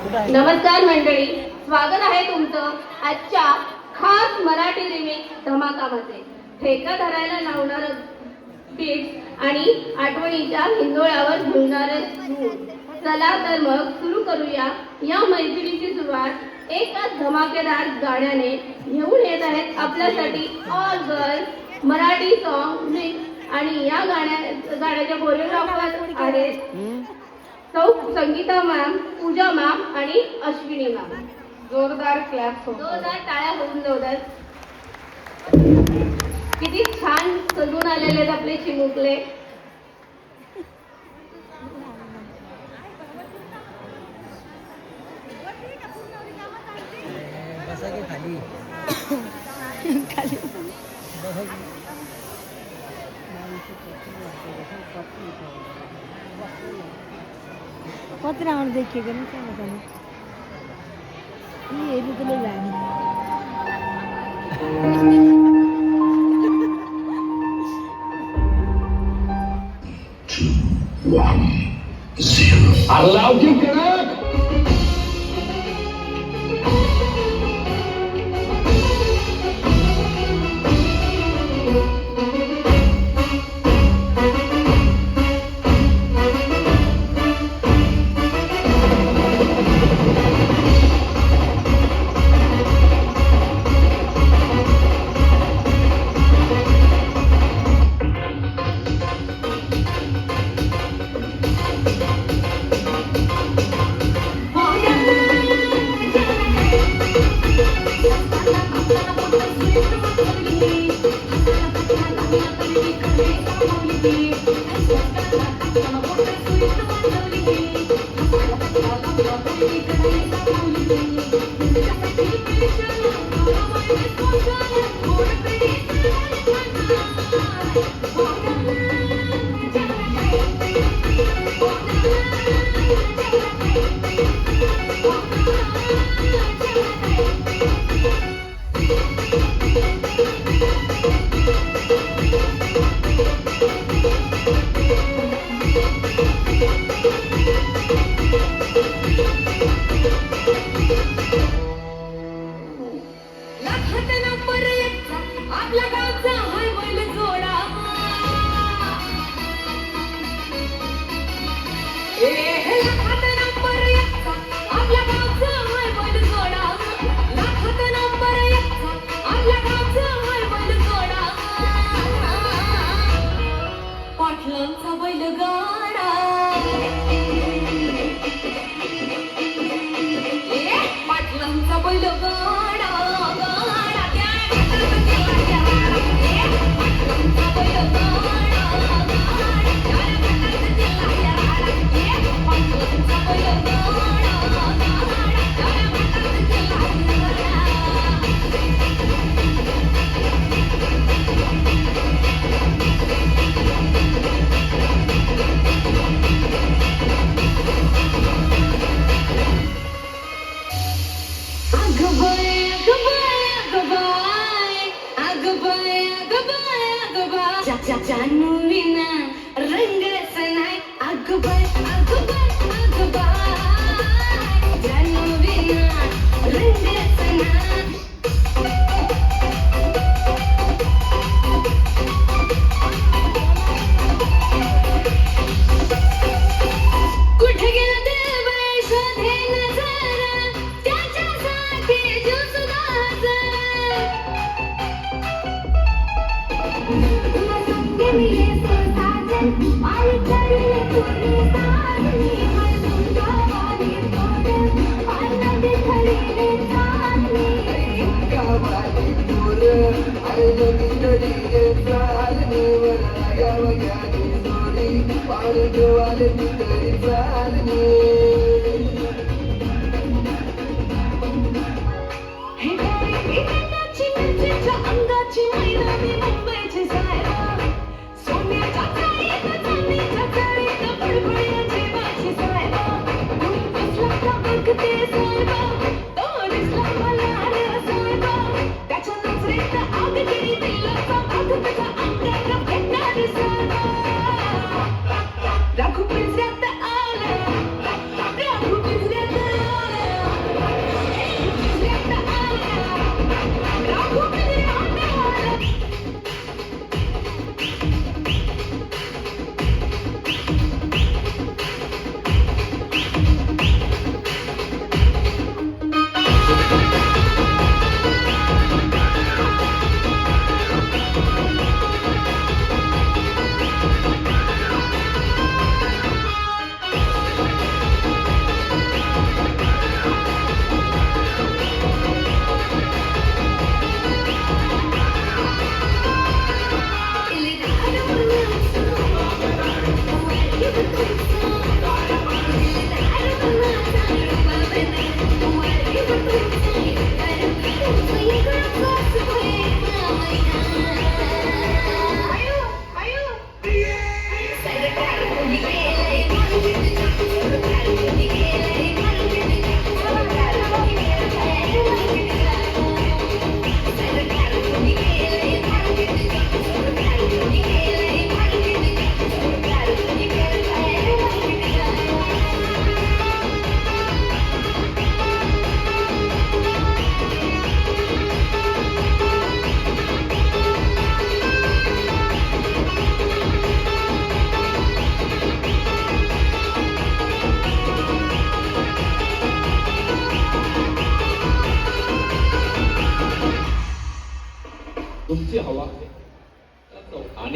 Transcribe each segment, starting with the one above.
नमस्कार मंडळी, स्वागत आहे तुमचं आजच्या खास मराठी रिमेक धमाकामध्ये. ठेका धरायला लावणारं बीट्स आणि आठवणीच्या हिंदोळ्यावर झुलणारे सूर. चला तर मग सुरू करूया या मैत्रीची सुरुवात एका धमाकेदार गाण्याने. घेऊन येत आहेत आपल्यासाठी all girls Marathi song mix आणि या गाण्याच्या कोरिओग्राफर आहेत सौ संगीता मॅम, पूजा मॅम आणि अश्विनी मॅम. जोरदार क्लॅप, जोरदार टाळ्या होऊन जोरदार. किती छान सजून आलेले आहेत आपले चिमुकले. कत राउंड देखिएगा ना क्या बताना ये भी तो ले जाएंगे अल्लाह की कड़क जानू विना रंगच नाही. अगबाय अगबाय अगबाय जानू विना रंगच नाही. कुठे गेला देव शोधेन जरा त्याच्यासाठी जीव सुद्धा अंगाची मैना मी मुंबईची सायरा सोन्याच्या चाळीत चांदीच्या चाळीत बडबड्याची बाशी सायरा कसला का बघते सायबा तो दिसला मला रे सायबा त्याच्या नजरेत आग गेली दिलाचा आग त्याच्या अंगाला भेटणारी सायबा राखू पिंजऱ्यात आलं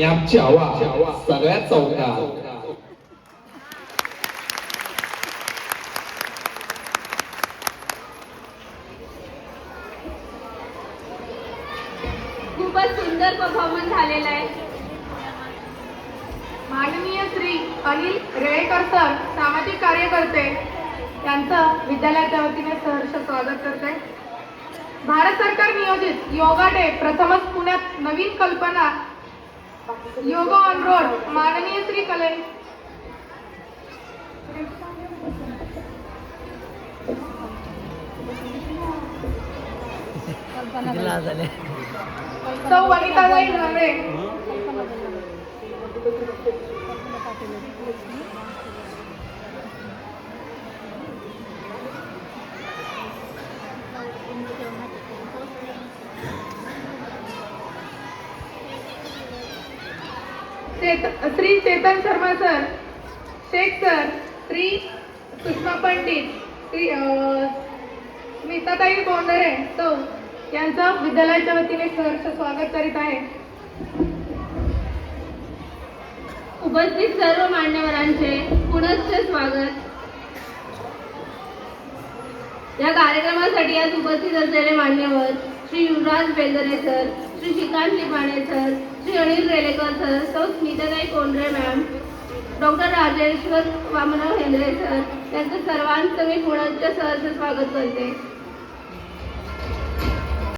आणि आमची हवा सगळ्यात चौकात. खूपच सुंदर परफॉर्मन्स झालेला आहे. माननीय श्री अनिल रेळेकर सर सामाजिक कार्यकर्ते यांचं विद्यालयाच्या वतीने सहर्ष स्वागत करते. भारत सरकार नियोजित योगा डे प्रथमच पुण्यात नवीन कल्पना योगा ऑन रोड माननीय श्री सौ वनिताबाई नवरे श्री चेतन शर्मा सर, शेख सर, श्री सुषमा पंडित, श्री स्मिताताई बोंडरे सौ यांचं विद्यालयाच्या वतीने सहर्ष स्वागत करीत आहे. उपस्थित सर्व मान्यवरांचे पुनश्च स्वागत. या कार्यक्रमासाठी आज उपस्थित असलेले मान्यवर Shri Yuvraj Bengare sir, Shri Shrikant Lipane sir, Shri Anil Relekar sir, सौ Smitatai Kondre ma'am, doctor Rajeshwar Wamanrao Hendre sir यांचं सर्वांचं मी पुनश्च सहर्ष स्वागत करते.